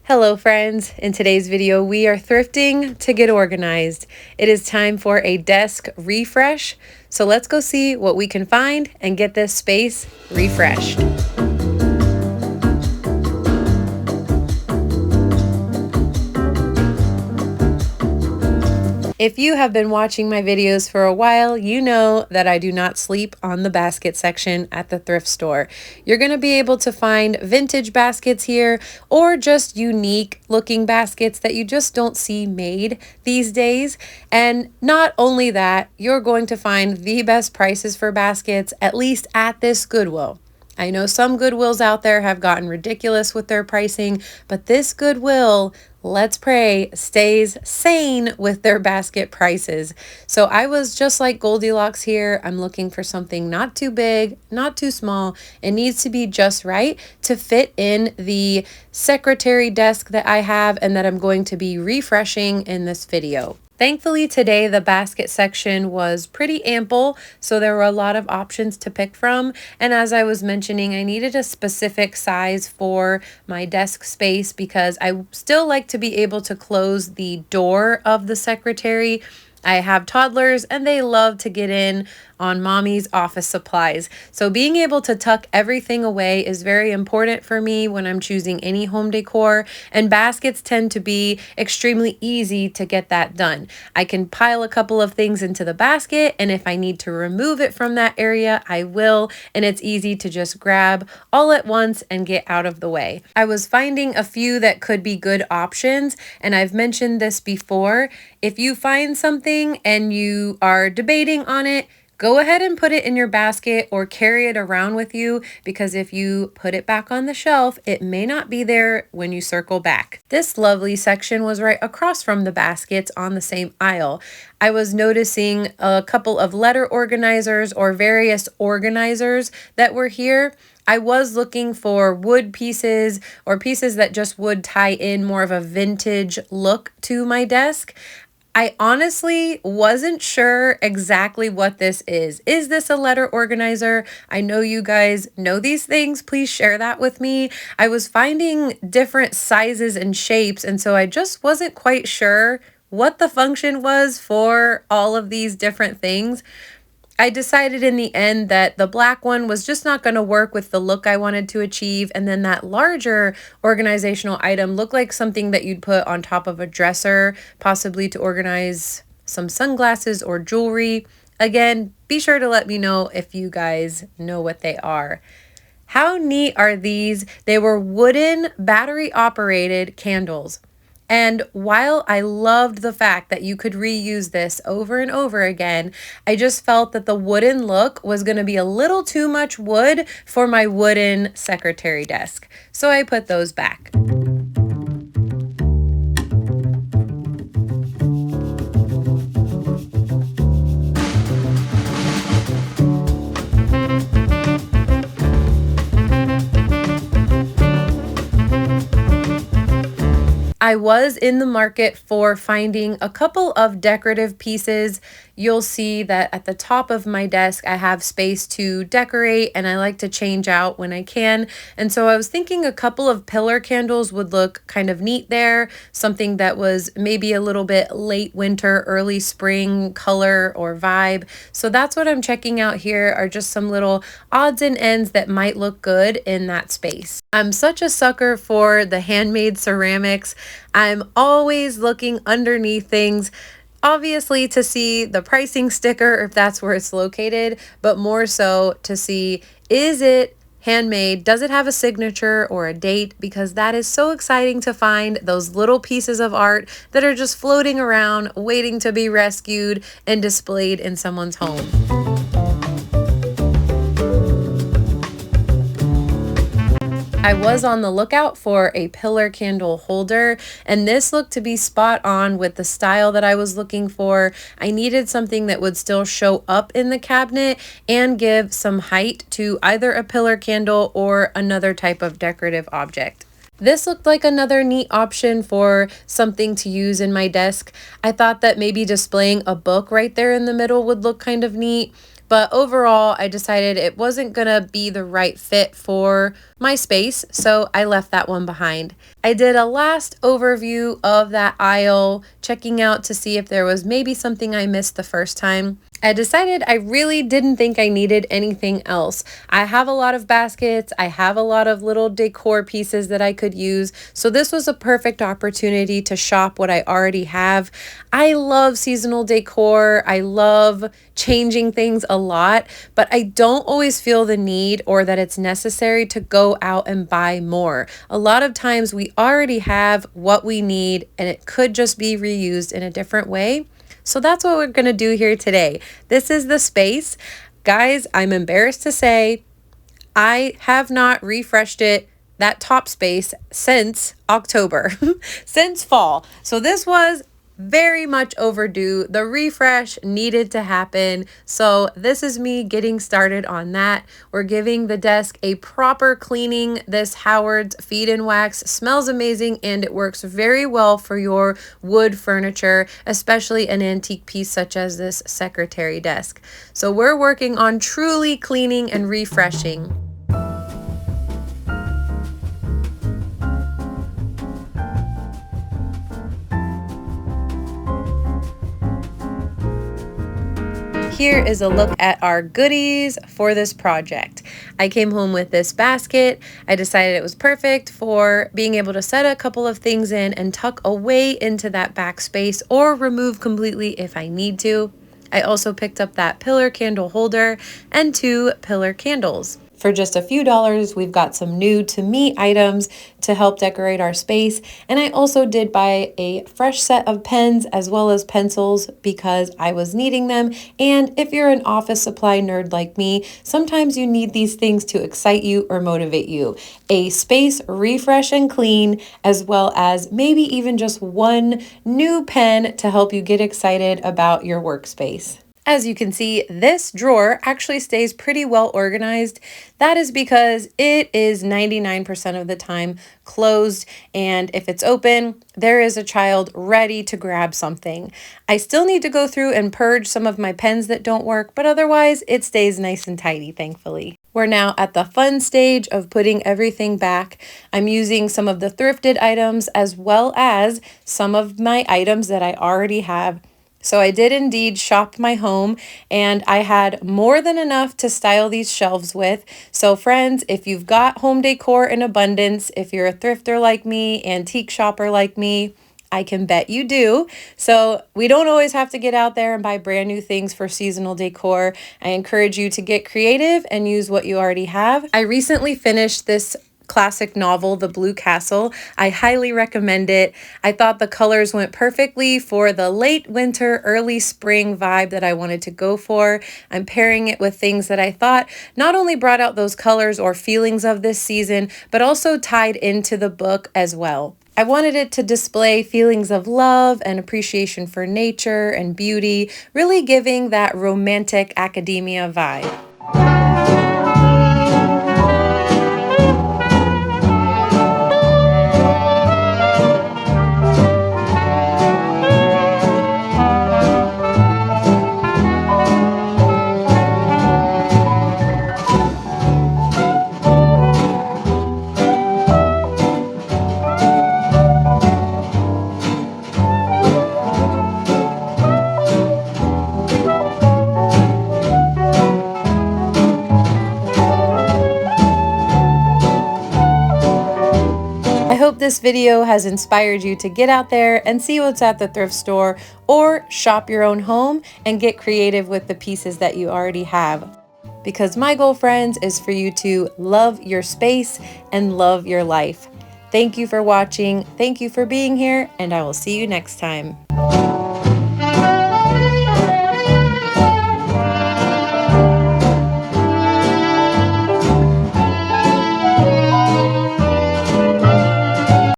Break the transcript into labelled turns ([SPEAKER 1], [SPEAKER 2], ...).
[SPEAKER 1] Hello friends, in today's video we are thrifting to get organized. It is time for a desk refresh, so let's go see what we can find and get this space refreshed. If you have been watching my videos for a while, you know that I do not sleep on the basket section at the thrift store. You're going to be able to find vintage baskets here or just unique looking baskets that you just don't see made these days. And not only that, you're going to find the best prices for baskets, at least at this Goodwill. I know some Goodwills out there have gotten ridiculous with their pricing, but this Goodwill, let's pray, stays sane with their basket prices. So I was just like Goldilocks here. I'm looking for something not too big, not too small. It needs to be just right to fit in the secretary desk that I have and that I'm going to be refreshing in this video. Thankfully today the basket section was pretty ample, so there were a lot of options to pick from. And as I was mentioning, I needed a specific size for my desk space because I still like to be able to close the door of the secretary. I have toddlers and they love to get in on mommy's office supplies. So being able to tuck everything away is very important for me when I'm choosing any home decor, and baskets tend to be extremely easy to get that done. I can pile a couple of things into the basket, and if I need to remove it from that area, I will, and it's easy to just grab all at once and get out of the way. I was finding a few that could be good options, and I've mentioned this before. If you find something and you are debating on it, go ahead and put it in your basket or carry it around with you, because if you put it back on the shelf, it may not be there when you circle back. This lovely section was right across from the baskets on the same aisle. I was noticing a couple of letter organizers or various organizers that were here. I was looking for wood pieces or pieces that just would tie in more of a vintage look to my desk. I honestly wasn't sure exactly what this is. Is this a letter organizer? I know you guys know these things. Please share that with me. I was finding different sizes and shapes, and so I just wasn't quite sure what the function was for all of these different things. I decided in the end that the black one was just not going to work with the look I wanted to achieve, and then that larger organizational item looked like something that you'd put on top of a dresser, possibly to organize some sunglasses or jewelry. Again, be sure to let me know if you guys know what they are. How neat are these? They were wooden, battery-operated candles. And while I loved the fact that you could reuse this over and over again, I just felt that the wooden look was going to be a little too much wood for my wooden secretary desk. So I put those back. I was in the market for finding a couple of decorative pieces. You'll see that at the top of my desk, I have space to decorate, and I like to change out when I can. And so I was thinking a couple of pillar candles would look kind of neat there, something that was maybe a little bit late winter, early spring color or vibe. So that's what I'm checking out here, are just some little odds and ends that might look good in that space. I'm such a sucker for the handmade ceramics. I'm always looking underneath things, obviously to see the pricing sticker if that's where it's located, but more so to see, is it handmade? Does it have a signature or a date? Because that is so exciting to find those little pieces of art that are just floating around waiting to be rescued and displayed in someone's home. I was on the lookout for a pillar candle holder, and this looked to be spot on with the style that I was looking for. I needed something that would still show up in the cabinet and give some height to either a pillar candle or another type of decorative object. This looked like another neat option for something to use in my desk. I thought that maybe displaying a book right there in the middle would look kind of neat. But overall, I decided it wasn't gonna be the right fit for my space, so I left that one behind. I did a last overview of that aisle, checking out to see if there was maybe something I missed the first time. I decided I really didn't think I needed anything else. I have a lot of baskets, I have a lot of little decor pieces that I could use, so this was a perfect opportunity to shop what I already have. I love seasonal decor, I love changing things a lot, but I don't always feel the need or that it's necessary to go out and buy more. A lot of times we already have what we need and it could just be reused in a different way. So that's what we're going to do here today. This is the space. Guys, I'm embarrassed to say I have not refreshed it, that top space, since October, since fall. So this was very much overdue. The refresh needed to happen. So this is me getting started on that. We're giving the desk a proper cleaning. This Howard's Feed and Wax smells amazing and it works very well for your wood furniture, especially an antique piece such as this secretary desk. So we're working on truly cleaning and refreshing. Here is a look at our goodies for this project. I came home with this basket. I decided it was perfect for being able to set a couple of things in and tuck away into that back space or remove completely if I need to. I also picked up that pillar candle holder and 2 pillar candles. For just a few dollars, we've got some new to me items to help decorate our space. And I also did buy a fresh set of pens as well as pencils because I was needing them. And if you're an office supply nerd like me, sometimes you need these things to excite you or motivate you. A space refresh and clean, as well as maybe even just one new pen to help you get excited about your workspace. As you can see, this drawer actually stays pretty well organized. That is because it is 99% of the time closed, and if it's open, there is a child ready to grab something. I still need to go through and purge some of my pens that don't work, but otherwise it stays nice and tidy, thankfully. We're now at the fun stage of putting everything back. I'm using some of the thrifted items as well as some of my items that I already have. So I did indeed shop my home and I had more than enough to style these shelves with. So friends, if you've got home decor in abundance, if you're a thrifter like me, antique shopper like me, I can bet you do. So we don't always have to get out there and buy brand new things for seasonal decor. I encourage you to get creative and use what you already have. I recently finished this classic novel, The Blue Castle. I highly recommend it. I thought the colors went perfectly for the late winter, early spring vibe that I wanted to go for. I'm pairing it with things that I thought not only brought out those colors or feelings of this season, but also tied into the book as well. I wanted it to display feelings of love and appreciation for nature and beauty, really giving that romantic academia vibe. I hope this video has inspired you to get out there and see what's at the thrift store or shop your own home and get creative with the pieces that you already have. Because my goal, friends, is for you to love your space and love your life. Thank you for watching. Thank you for being here, and I will see you next time.